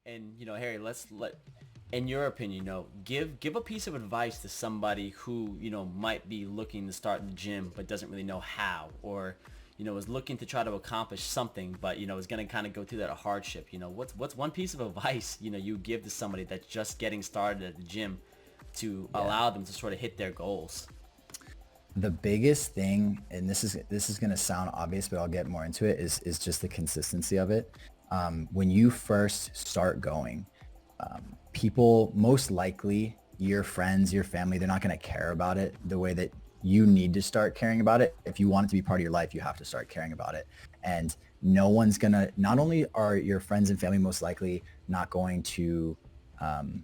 And Harry, in your opinion, give a piece of advice to somebody who might be looking to start in the gym but doesn't really know how, or is looking to try to accomplish something, but is going to kind of go through that hardship. What's one piece of advice you give to somebody that's just getting started at the gym to Yeah. allow them to sort of hit their goals? The biggest thing, and this is going to sound obvious, but I'll get more into it, is just the consistency of it. When you first start going, people, most likely your friends, your family, they're not going to care about it the way that you need to start caring about it. If you want it to be part of your life, you have to start caring about it. And no one's going to, not only are your friends and family most likely not going to um,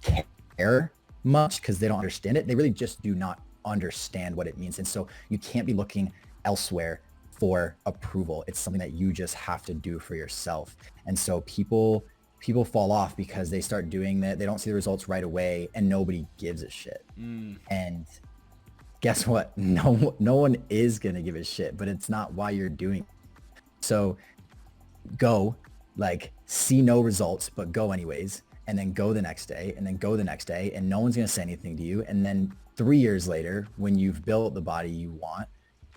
care much because they don't understand it. They really just do not understand what it means. And so you can't be looking elsewhere for approval. It's something that you just have to do for yourself. And so people fall off because they start doing that. They don't see the results right away and nobody gives a shit. And guess what? No one is going to give a shit, but it's not why you're doing it. So go, like, see no results, but go anyways, and then go the next day, and then go the next day, and no one's going to say anything to you. And then 3 years later, when you've built the body you want,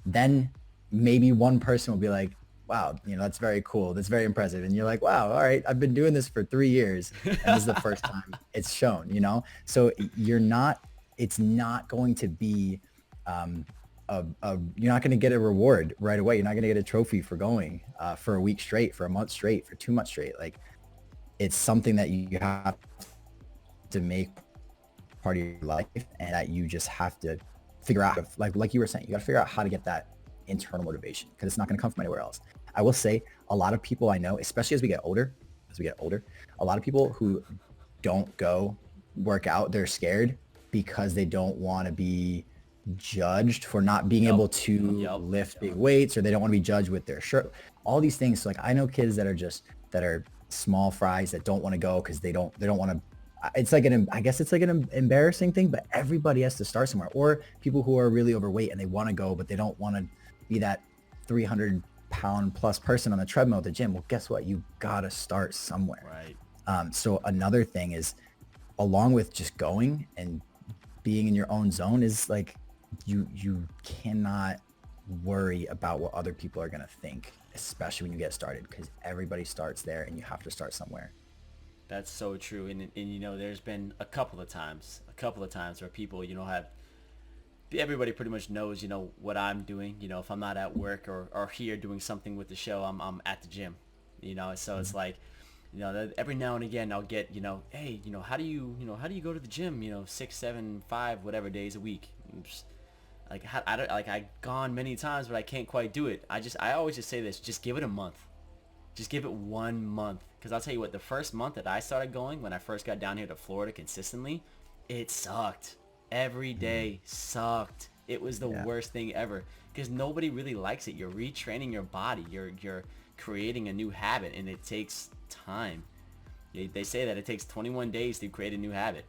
then maybe one person will be like, wow, that's very cool. That's very impressive. And you're like, wow, all right, I've been doing this for 3 years. And this is the first time it's shown. So it's not going to be, you're not going to get a reward right away. You're not going to get a trophy for going for a week straight, for a month straight, for 2 months straight. Like, it's something that you have to make part of your life, and that you just have to figure out, like you were saying, you got to figure out how to get that internal motivation, because it's not going to come from anywhere else. I will say, a lot of people I know, especially as we get older, a lot of people who don't go work out, they're scared because they don't want to be judged for not being able to Yep. lift big weights, or they don't want to be judged with their shirt, all these things. So, like, I know kids that are small fries that don't want to go because they don't want to. It's like I guess it's like an embarrassing thing, but everybody has to start somewhere. Or people who are really overweight and they want to go, but they don't want to be that 300-pound plus person on the treadmill at the gym. Well, guess what? You gotta start somewhere. Right. So another thing is, along with just going and being in your own zone, is like, you cannot worry about what other people are gonna think, especially when you get started, because everybody starts there and you have to start somewhere. That's so true. And there's been a couple of times where people have everybody pretty much knows what I'm doing. If I'm not at work or here doing something with the show, I'm at the gym. So it's like, every now and again I'll get, hey, how do you go to the gym, 6, 7, 5, whatever days a week. Like, I don't, like, I've gone many times, but I can't quite do it. I always just say this: just give it a month. Just give it 1 month. Because I'll tell you what, the first month that I started going, when I first got down here to Florida consistently, it sucked. Every day sucked. It was the Yeah. worst thing ever. Because nobody really likes it. You're retraining your body. You're creating a new habit, and it takes time. They say that it takes 21 days to create a new habit.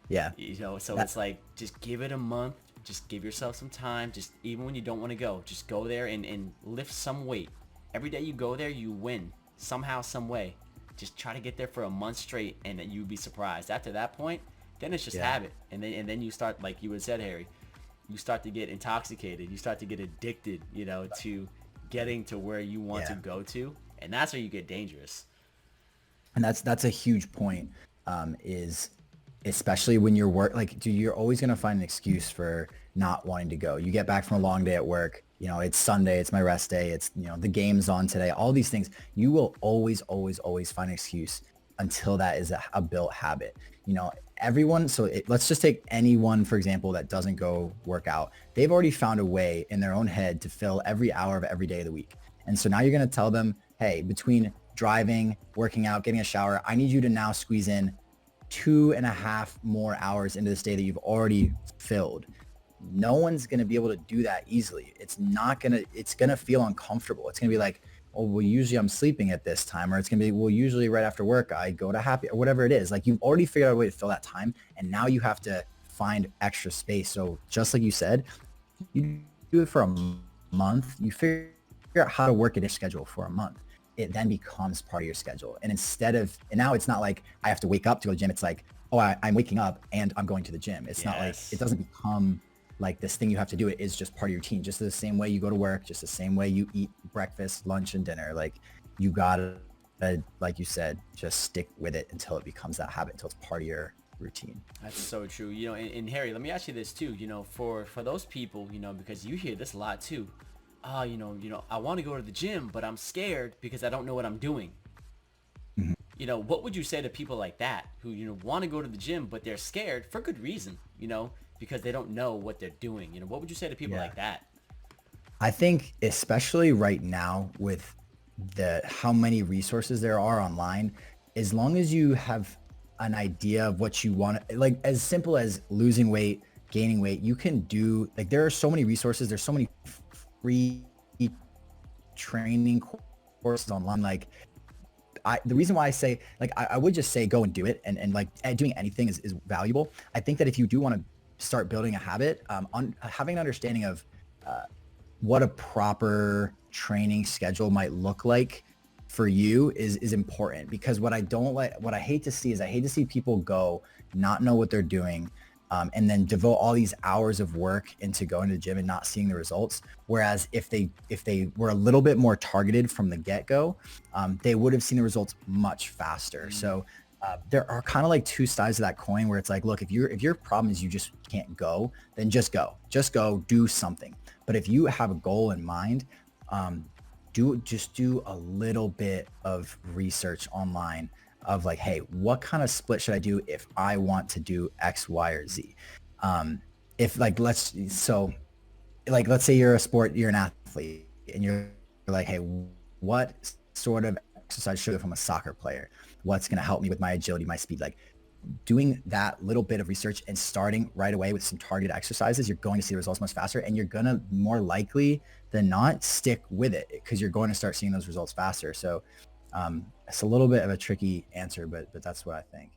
Yeah. So That, it's like, just give it a month. Just give yourself some time. Just, even when you don't want to go, just go there and lift some weight. Every day you go there, you win somehow, some way. Just try to get there for a month straight, and then you'd be surprised. After that point, then it's just yeah. habit, and then you start, like you had said, Harry. You start to get intoxicated. You start to get addicted, to getting to where you want to Yeah. go to, and that's where you get dangerous. And that's a huge point. Is especially when you're like, dude, you're always gonna find an excuse for not wanting to go. You get back from a long day at work. It's Sunday. It's my rest day. It's, the game's on today. All these things. You will always, always, always find an excuse until that is a built habit. Everyone. So let's just take anyone, for example, that doesn't go work out. They've already found a way in their own head to fill every hour of every day of the week. And so now you're going to tell them, hey, between driving, working out, getting a shower, I need you to now squeeze in 2.5 more hours into this day that you've already filled. No one's going to be able to do that easily. It's going to feel uncomfortable. It's going to be like, oh, well, usually I'm sleeping at this time, or it's going to be, well, usually right after work, I go to happy, or whatever it is. Like, you've already figured out a way to fill that time, and now you have to find extra space. So just like you said, you do it for a month, you figure out how to work in a schedule for a month. it then becomes part of your schedule. And and now it's not like I have to wake up to go to the gym. It's like, oh, I'm waking up and I'm going to the gym. It's not like, it Yes. doesn't become like this thing you have to do. It is just part of your routine, just the same way you go to work, just the same way you eat breakfast, lunch, and dinner. Like you gotta, like you said, just stick with it until it becomes that habit, until it's part of your routine. That's so true. And Harry, let me ask you this too. For those people, because you hear this a lot too. I want to go to the gym, but I'm scared because I don't know what I'm doing. Mhm. What would you say to people like that who, want to go to the gym, but they're scared for good reason, because they don't know what they're doing? What would you say to people Yeah. like that? I think especially right now with the how many resources there are online, as long as you have an idea of what you want, like as simple as losing weight, gaining weight, you can do like there are so many resources, there's so many free training courses online. Like the reason why I say like I would just say go and do it, and like doing anything is valuable. I think that if you do want to start building a habit, having an understanding of what a proper training schedule might look like for you is important, because what I hate to see is I hate to see people go not know what they're doing, and then devote all these hours of work into going to the gym and not seeing the results. Whereas if they were a little bit more targeted from the get-go, they would have seen the results much faster. Mm, So there are kind of like two sides of that coin, where it's like, look, if your problem is you just can't go, then just go do something. But if you have a goal in mind, um, do a little bit of research online of like, hey, what kind of split should I do if I want to do X, Y, or Z? If like let's say you're an athlete, and you're like, hey, what sort of exercise should I do if I'm a soccer player? What's going to help me with my agility, my speed? Like doing that little bit of research and starting right away with some targeted exercises, you're going to see the results much faster, and you're going to more likely than not stick with it because you're going to start seeing those results faster. So it's a little bit of a tricky answer, but that's what I think.